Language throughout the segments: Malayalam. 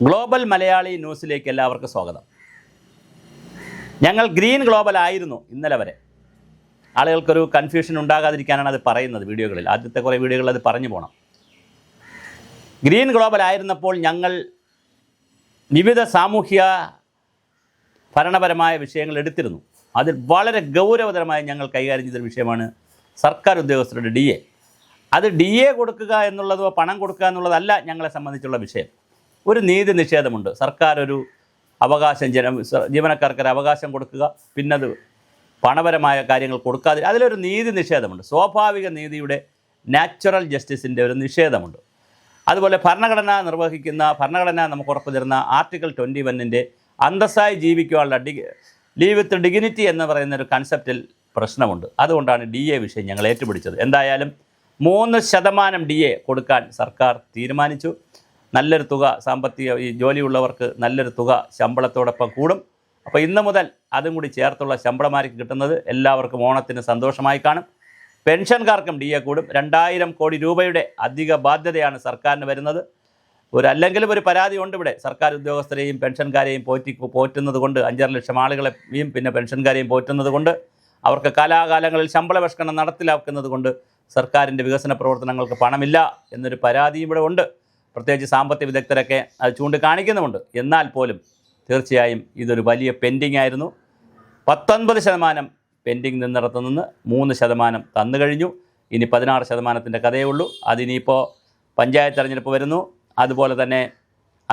ഗ്ലോബൽ മലയാളി ന്യൂസിലേക്ക് എല്ലാവർക്കും സ്വാഗതം. ഞങ്ങൾ ഗ്രീൻ ഗ്ലോബൽ ആയിരുന്നു ഇന്നലെ വരെ. ആളുകൾക്കൊരു കൺഫ്യൂഷൻ ഉണ്ടാകാതിരിക്കാനാണ് അത് പറയുന്നത് വീഡിയോകളിൽ. ആദ്യത്തെ കുറേ വീഡിയോകളിൽ അത് പറഞ്ഞു പോകണം. ഗ്രീൻ ഗ്ലോബൽ ആയിരുന്നപ്പോൾ ഞങ്ങൾ വിവിധ സാമൂഹ്യ ഭരണപരമായ വിഷയങ്ങൾ എടുത്തിരുന്നു. അതിൽ വളരെ ഗൗരവതരമായി ഞങ്ങൾ കൈകാര്യം ചെയ്തൊരു വിഷയമാണ് സർക്കാർ ഉദ്യോഗസ്ഥരുടെ DA. അത് DA കൊടുക്കുക എന്നുള്ളതോ പണം കൊടുക്കുക എന്നുള്ളതല്ല ഞങ്ങളെ സംബന്ധിച്ചുള്ള വിഷയം. ഒരു നീതി നിഷേധമുണ്ട്. സർക്കാർ ഒരു അവകാശം ജീവനക്കാർക്കൊരു അവകാശം കൊടുക്കുക, പിന്നത് പണപരമായ കാര്യങ്ങൾ കൊടുക്കാതെ അതിലൊരു നീതി നിഷേധമുണ്ട്. സ്വാഭാവിക നീതിയുടെ നാച്ചുറൽ ജസ്റ്റിസിൻ്റെ ഒരു നിഷേധമുണ്ട്. അതുപോലെ ഭരണഘടന നമുക്ക് ഉറപ്പു തരുന്ന ആർട്ടിക്കിൾ 21 അന്തസ്സായി ജീവിക്കുവാനുള്ള ലീവ് വിത്ത് ഡിഗ്നിറ്റി എന്ന് പറയുന്ന ഒരു കൺസെപ്റ്റിൽ പ്രശ്നമുണ്ട്. അതുകൊണ്ടാണ് DA വിഷയം ഞങ്ങൾ ഏറ്റുപിടിച്ചത്. എന്തായാലും 3% DA കൊടുക്കാൻ സർക്കാർ തീരുമാനിച്ചു. നല്ലൊരു തുക ഈ ജോലിയുള്ളവർക്ക് നല്ലൊരു തുക ശമ്പളത്തോടൊപ്പം കൂടും. അപ്പോൾ ഇന്ന് മുതൽ അതും കൂടി ചേർത്തുള്ള ശമ്പളമാർക്ക് കിട്ടുന്നത് എല്ലാവർക്കും ഓണത്തിന് സന്തോഷമായി കാണും. പെൻഷൻകാർക്കും DA കൂടും. 2000 കോടി രൂപയുടെ അധിക ബാധ്യതയാണ് സർക്കാരിന് വരുന്നത്. അല്ലെങ്കിലും ഒരു പരാതി ഉണ്ട് ഇവിടെ. സർക്കാർ ഉദ്യോഗസ്ഥരെയും പെൻഷൻകാരെയും പോറ്റുന്നത് കൊണ്ട് 5.5 ലക്ഷം ആളുകളെയും പിന്നെ പെൻഷൻകാരെയും പോറ്റുന്നത് കൊണ്ട് അവർക്ക് കാലാകാലങ്ങളിൽ ശമ്പള പരിഷ്കരണം നടപ്പിലാക്കുന്നത് കൊണ്ട് സർക്കാരിൻ്റെ വികസന പ്രവർത്തനങ്ങൾക്ക് പണമില്ല എന്നൊരു പരാതിയും ഇവിടെ ഉണ്ട്. പ്രത്യേകിച്ച് സാമ്പത്തിക വിദഗ്ധരൊക്കെ അത് ചൂണ്ടിക്കാണിക്കുന്നുമുണ്ട്. എന്നാൽ പോലും തീർച്ചയായും ഇതൊരു വലിയ പെൻഡിങ് ആയിരുന്നു. 19% പെൻഡിങ് നിന്നിടത്തു നിന്ന് 3% തന്നു കഴിഞ്ഞു. ഇനി 16% കഥയേ ഉള്ളൂ. അതിനിപ്പോൾ പഞ്ചായത്ത് തെരഞ്ഞെടുപ്പ് വരുന്നു, അതുപോലെ തന്നെ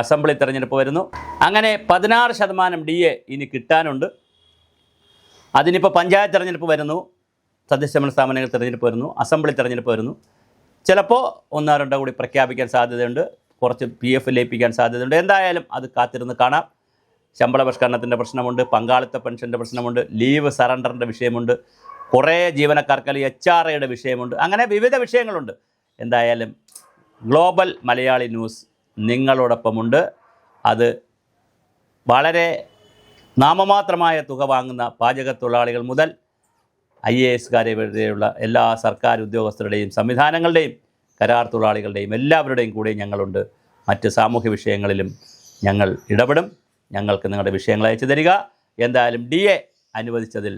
അസംബ്ലി തെരഞ്ഞെടുപ്പ് വരുന്നു. അങ്ങനെ 16% DA ഇനി കിട്ടാനുണ്ട്. അതിനിപ്പോൾ പഞ്ചായത്ത് തെരഞ്ഞെടുപ്പ് വരുന്നു, തദ്ദേശഭരണ സ്ഥാപനങ്ങൾ തെരഞ്ഞെടുപ്പ് വരുന്നു, അസംബ്ലി തെരഞ്ഞെടുപ്പ് വരുന്നു. ചിലപ്പോൾ 1-2 കൂടി പ്രഖ്യാപിക്കാൻ സാധ്യതയുണ്ട്, കുറച്ച് PF ലയിപ്പിക്കാൻ സാധ്യതയുണ്ട്. എന്തായാലും അത് കാത്തിരുന്ന് കാണാം. ശമ്പള പരിഷ്കരണത്തിൻ്റെ പ്രശ്നമുണ്ട്, പങ്കാളിത്ത പെൻഷൻ്റെ പ്രശ്നമുണ്ട്, ലീവ് സറണ്ടറിൻ്റെ വിഷയമുണ്ട്, കുറേ ജീവനക്കാർക്ക് HRAയുടെ വിഷയമുണ്ട്. അങ്ങനെ വിവിധ വിഷയങ്ങളുണ്ട്. എന്തായാലും ഗ്ലോബൽ മലയാളി ന്യൂസ് നിങ്ങളോടൊപ്പമുണ്ട്. അത് വളരെ നാമമാത്രമായ തുക വാങ്ങുന്ന പാചകത്തൊഴിലാളികൾ മുതൽ IASകാരെ വരെയുള്ള എല്ലാ സർക്കാർ ഉദ്യോഗസ്ഥരുടെയും സംവിധാനങ്ങളുടെയും കരാർ തൊഴിലാളികളുടെയും എല്ലാവരുടെയും കൂടെ ഞങ്ങളുണ്ട്. മറ്റ് സാമൂഹ്യ വിഷയങ്ങളിലും ഞങ്ങൾ ഇടപെടും. ഞങ്ങൾക്ക് നിങ്ങളുടെ വിഷയങ്ങൾ അയച്ചു തരിക. എന്തായാലും DA അനുവദിച്ചതിൽ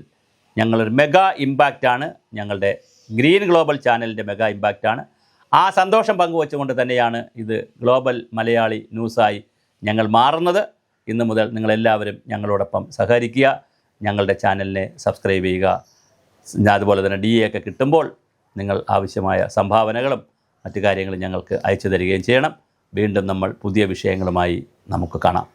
ഞങ്ങളൊരു മെഗാ ഇമ്പാക്റ്റാണ്. ഞങ്ങളുടെ ഗ്രീൻ ഗ്ലോബൽ ചാനലിൻ്റെ മെഗാ ഇമ്പാക്റ്റാണ്. ആ സന്തോഷം പങ്കുവച്ചുകൊണ്ട് തന്നെയാണ് ഇത് ഗ്ലോബൽ മലയാളി ന്യൂസായി ഞങ്ങൾ മാറുന്നത്. ഇന്നു മുതൽ നിങ്ങളെല്ലാവരും ഞങ്ങളോടൊപ്പം സഹകരിക്കുക. ഞങ്ങളുടെ ചാനലിനെ സബ്സ്ക്രൈബ് ചെയ്യുക. അതുപോലെ തന്നെ DA ഒക്കെ കിട്ടുമ്പോൾ നിങ്ങൾ ആവശ്യമായ സംഭാവനകളും മറ്റു കാര്യങ്ങളും ഞങ്ങൾക്ക് അയച്ചു തരികയും ചെയ്യണം. വീണ്ടും നമ്മൾ പുതിയ വിഷയങ്ങളുമായി നമുക്ക് കാണാം.